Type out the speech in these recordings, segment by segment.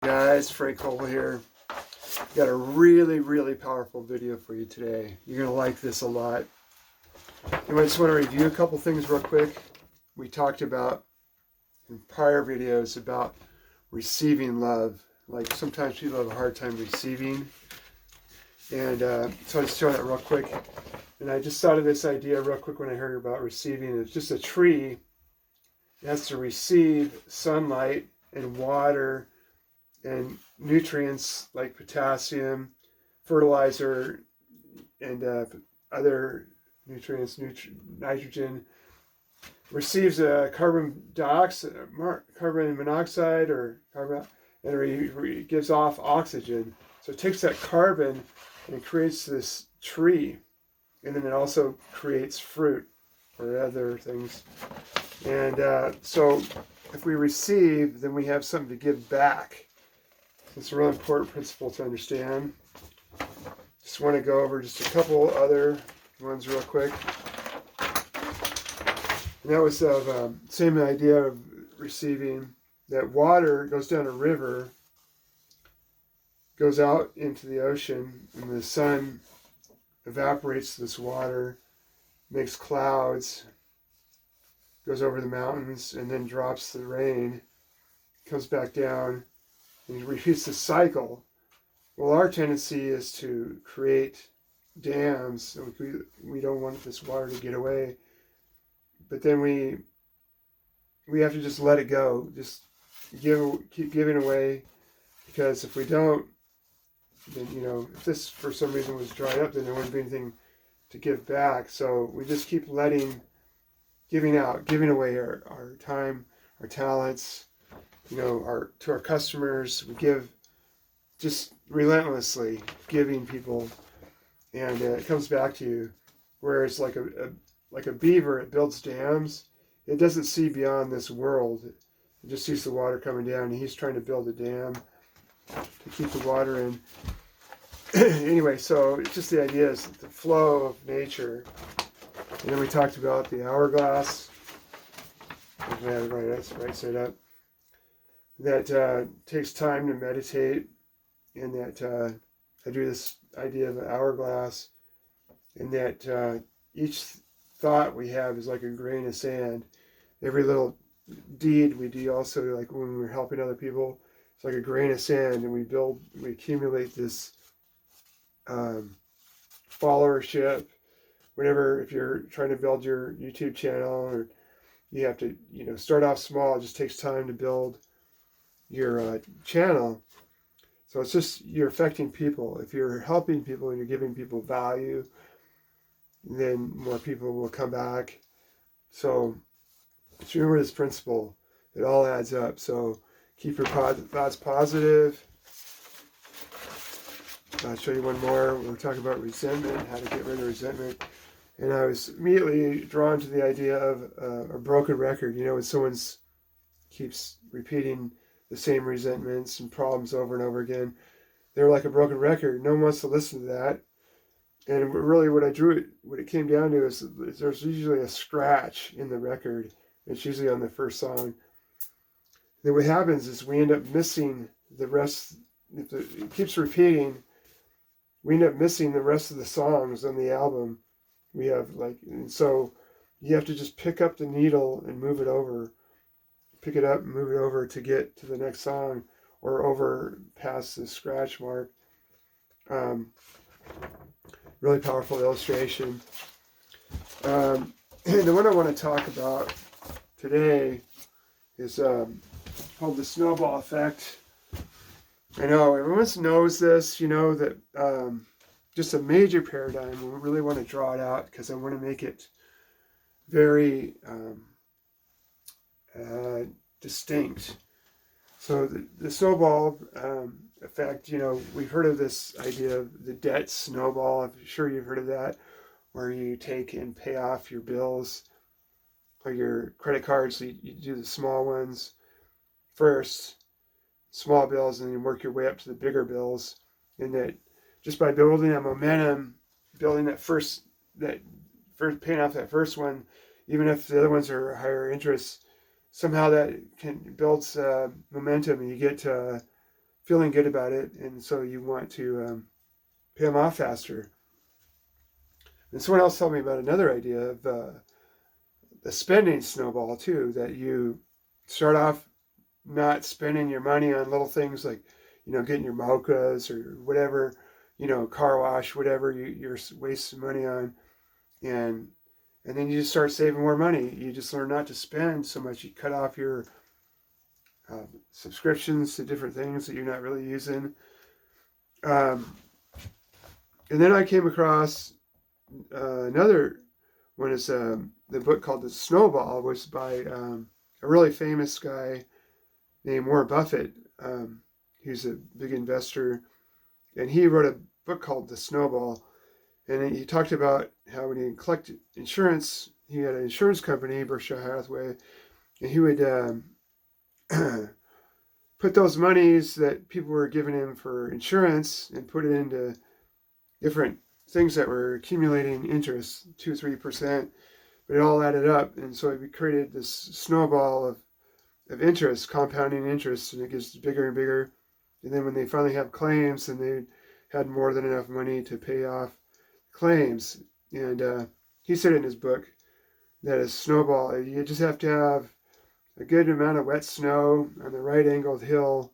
Guys, Frank Cole here. Got a really powerful video for you today. You're going to like this a lot. I just want to review a couple things real quick. We talked about in prior videos about receiving love. Like sometimes people have a hard time receiving. And so I'll just show that real quick. And I just thought of this idea real quick when I heard about receiving. It's just a tree. It has to receive sunlight and water and nutrients like potassium, fertilizer, and other nutrients, nitrogen, receives carbon monoxide or carbon, and gives off oxygen. So it takes that carbon and it creates this tree, and then it also creates fruit or other things. And so if we receive, then we have something to give back. It's a really important principle to understand. Just want to go over just a couple other ones real quick. And that was of same idea of receiving, that water goes down a river, goes out into the ocean, and the sun evaporates this water, makes clouds, goes over the mountains, and then drops the rain, comes back down, and repeats the cycle. Well, our tendency is to create dams. We don't want this water to get away, but then we have to just let it go. Just keep giving away, because if we don't, then if this for some reason was dried up, then there wouldn't be anything to give back. So we just keep giving away our time, our talents, to our customers. We give just relentlessly, giving people, and it comes back to you. Whereas like a beaver, it builds dams. It doesn't see beyond this world. It just sees the water coming down, and he's trying to build a dam to keep the water in. Anyway, so it's just the idea is the flow of nature. And then we talked about the hourglass. Right side up. That takes time to meditate, and that I do this idea of an hourglass, and that each thought we have is like a grain of sand. Every little deed we do, also like when we're helping other people, it's like a grain of sand, and we accumulate this followership. Whenever, if you're trying to build your YouTube channel, or you have to start off small, it just takes time to build your channel. So it's just, you're affecting people. If you're helping people and you're giving people value, then more people will come back. So just remember this principle. It all adds up. So keep your thoughts positive. I'll show you one more. We're talking about resentment, how to get rid of resentment. And I was immediately drawn to the idea of a broken record. When someone keeps repeating the same resentments and problems over and over again, they're like a broken record. No one wants to listen to that. And really what it came down to is there's usually a scratch in the record. It's usually on the first song. Then what happens is we end up missing the rest. If it keeps repeating, we end up missing the rest of the songs on the album. We have and so you have to just pick up the needle and move it over. Pick it up and move it over to get to the next song, or over past the scratch mark. Really powerful illustration. And the one I want to talk about today is called the Snowball effect. I know everyone knows this, that just a major paradigm. We really want to draw it out because I want to make it very distinct. So the snowball effect, we've heard of this idea of the debt snowball. I'm sure you've heard of that, where you take and pay off your bills or your credit cards. So you do the small ones first, small bills, and then you work your way up to the bigger bills. And that just by building that momentum, building paying off that first one, even if the other ones are higher interest, somehow that builds momentum, and you get to feeling good about it, and so you want to pay them off faster. And someone else told me about another idea of the spending snowball too, that you start off not spending your money on little things like, getting your mochas or whatever, car wash, whatever you're wasting money on, and then you just start saving more money. You just learn not to spend so much. You cut off your subscriptions to different things that you're not really using. And then I came across another one. Is the book called The Snowball, was by a really famous guy named Warren Buffett. He's a big investor, and he wrote a book called The Snowball. And he talked about how when he collected insurance, he had an insurance company, Berkshire Hathaway, and he would put those monies that people were giving him for insurance and put it into different things that were accumulating interest, 2-3%, but it all added up. And so he created this snowball of interest, compounding interest, and it gets bigger and bigger. And then when they finally have claims, then they had more than enough money to pay off claims. And he said in his book that a snowball, you just have to have a good amount of wet snow on the right angled hill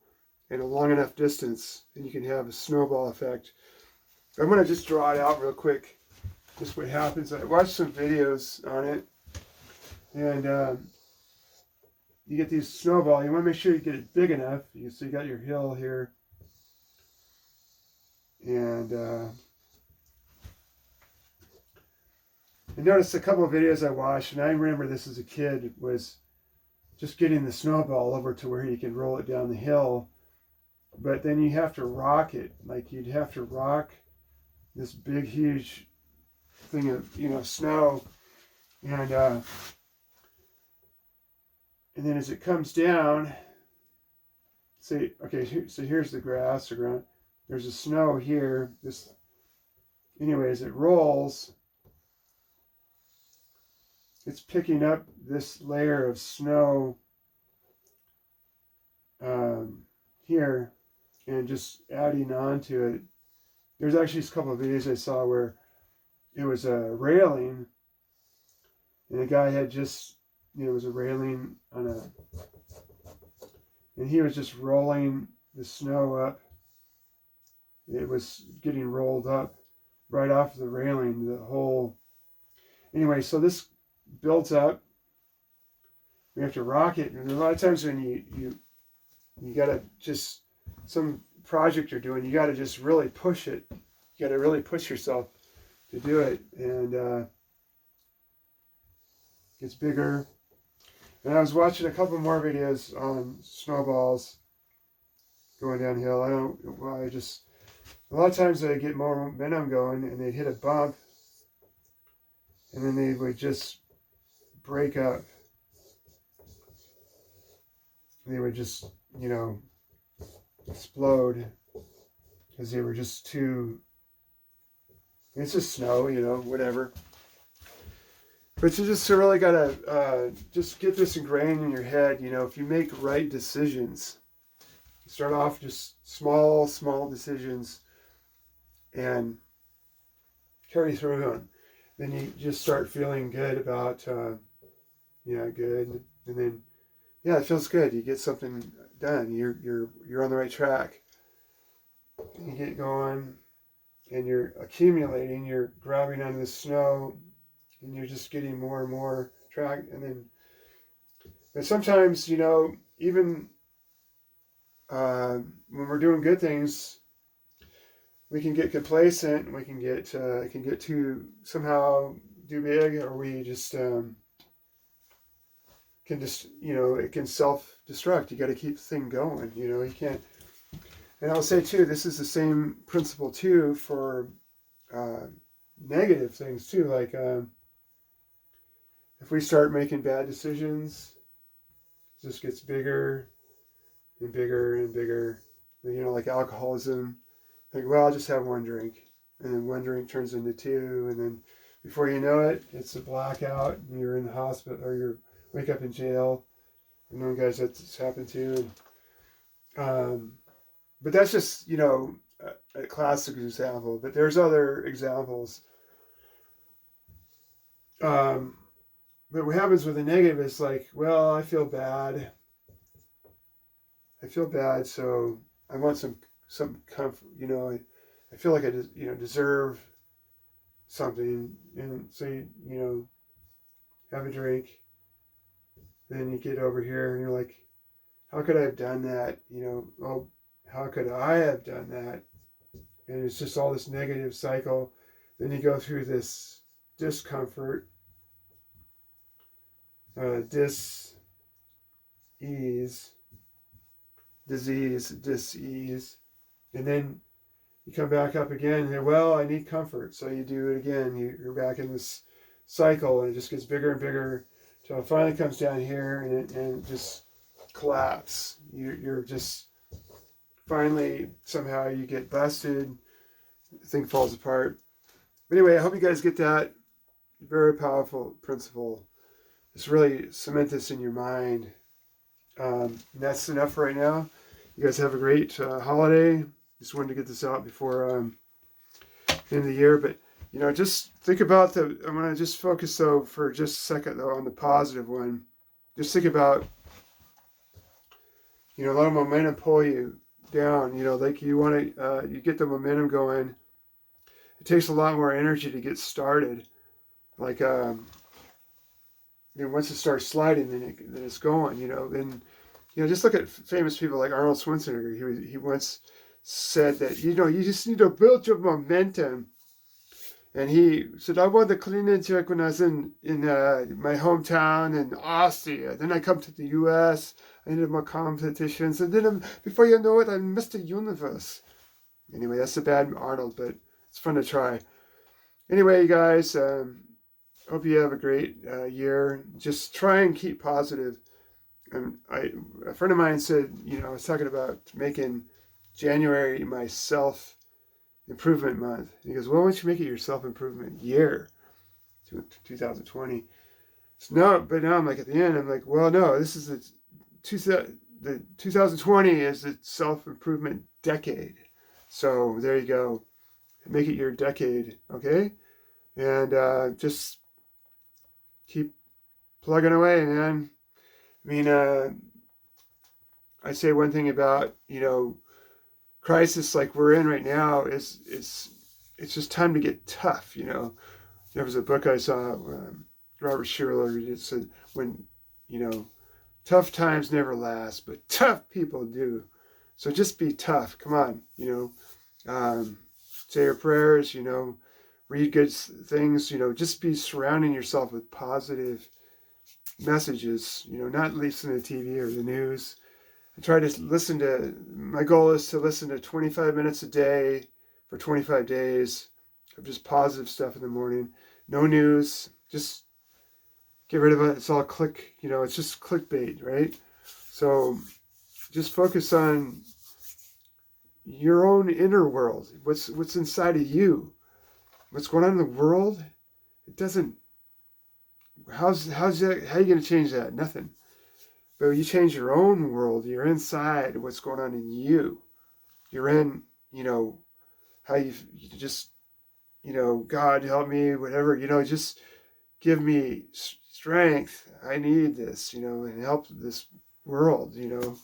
and a long enough distance, and you can have a snowball effect. I'm going to just draw it out real quick, just what happens. I watched some videos on it, and you get these snowball. You want to make sure you get it big enough. So you got your hill here, and I noticed a couple of videos I watched, and I remember this as a kid, was just getting the snowball over to where you can roll it down the hill. But then you have to rock it. Like, you'd have to rock this big, huge thing of, snow. And then as it comes down, so here's the grass or ground. There's the snow here. Anyways, it rolls. It's picking up this layer of snow here and just adding on to it. There's actually a couple of videos I saw where it was a railing, and the guy had just, it was a railing and he was just rolling the snow up. It was getting rolled up right off the railing, the whole. Anyway, so this builds up. We have to rock it, and a lot of times when you gotta just, some project you're doing, you gotta just really push it. You gotta really push yourself to do it, and it gets bigger. And I was watching a couple more videos on snowballs going downhill. I don't know why. A lot of times they get more momentum going, and they'd hit a bump, and then they would just break up. They would just, explode because they were just too. It's just snow, whatever. But you just really gotta just get this ingrained in your head. If you make right decisions, start off just small decisions, and carry through them. Then you just start feeling good about, good, and then, it feels good. You get something done. You're on the right track. You get going, and you're accumulating. You're grabbing onto the snow, and you're just getting more and more track. And sometimes, even when we're doing good things, we can get complacent. We can get it can get too somehow do big, or we just can just it can self-destruct. You got to keep the thing going. You can't. And I'll say too, this is the same principle too for negative things too. Like if we start making bad decisions, it just gets bigger and bigger and bigger. Like alcoholism. Like, well, I'll just have one drink, and then one drink turns into two, and then before you know it, it's a blackout, and you're in the hospital, or you wake up in jail. I know guys that's happened to. And But that's just, you know, a classic example. But there's other examples. But what happens with the negative is like, well, I feel bad. I feel bad, so I want some comfort. You know, I feel like I deserve something, and so you know, have a drink. Then you get over here and you're like, how could I have done that? You know, oh, how could I have done that? And it's just all this negative cycle. Then you go through this discomfort, dis-ease, dis-ease, and then you come back up again and, well, I need comfort. So you do it again. You're back in this cycle, and it just gets bigger and bigger until it finally comes down here and it just collapse. You're just finally, somehow you get busted. The thing falls apart. But anyway, I hope you guys get that. Very powerful principle. Just really cement this in your mind. And that's enough for right now. You guys have a great holiday. Just wanted to get this out before the end of the year. But, you know, just think about I'm going to just focus, though, for just a second, though, on the positive one. Just think about, you know, a lot of momentum pull you down. You know, like you want to, you get the momentum going. It takes a lot more energy to get started. Like, you know, once it starts sliding, then it's going, you know. And, you know, just look at famous people like Arnold Schwarzenegger. He once said that, you know, you just need to build your momentum. And he said, I won the cleaning check when I was in my hometown in Austria. Then I come to the U.S., I did more competitions. And then before you know it, I'm Mr. Universe. Anyway, that's a bad Arnold, but it's fun to try. Anyway, you guys, hope you have a great year. Just try and keep positive. A friend of mine said, you know, I was talking about making January my self-improvement month. He goes, well, why don't you make it your self-improvement year, 2020? So but now I'm like, at the end, I'm like, well, no, this is the 2020 is the self-improvement decade. So there you go. Make it your decade, okay? And just keep plugging away, man. I mean, I say one thing about, you know, crisis like we're in right now is it's just time to get tough, you know. There was a book I saw, Robert Schuller, said, when, you know, tough times never last, but tough people do. So just be tough. Come on, you know. Say your prayers, you know. Read good things, you know. Just be surrounding yourself with positive messages, you know, not listen to TV or the news. I try to my goal is to listen to 25 minutes a day for 25 days of just positive stuff in the morning. No news, just get rid of it. It's all you know, it's just clickbait, right? So just focus on your own inner world. What's inside of you? What's going on in the world? It doesn't. How's that? How are you going to change that? Nothing. But when you change your own world, you're inside what's going on in you. You're in, you know, how you just, you know, God help me, whatever, you know, just give me strength. I need this, you know, and help this world, you know.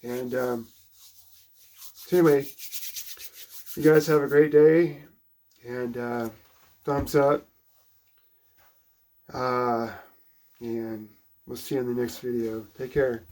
And so anyway, you guys have a great day, and thumbs up. And we'll see you in the next video. Take care.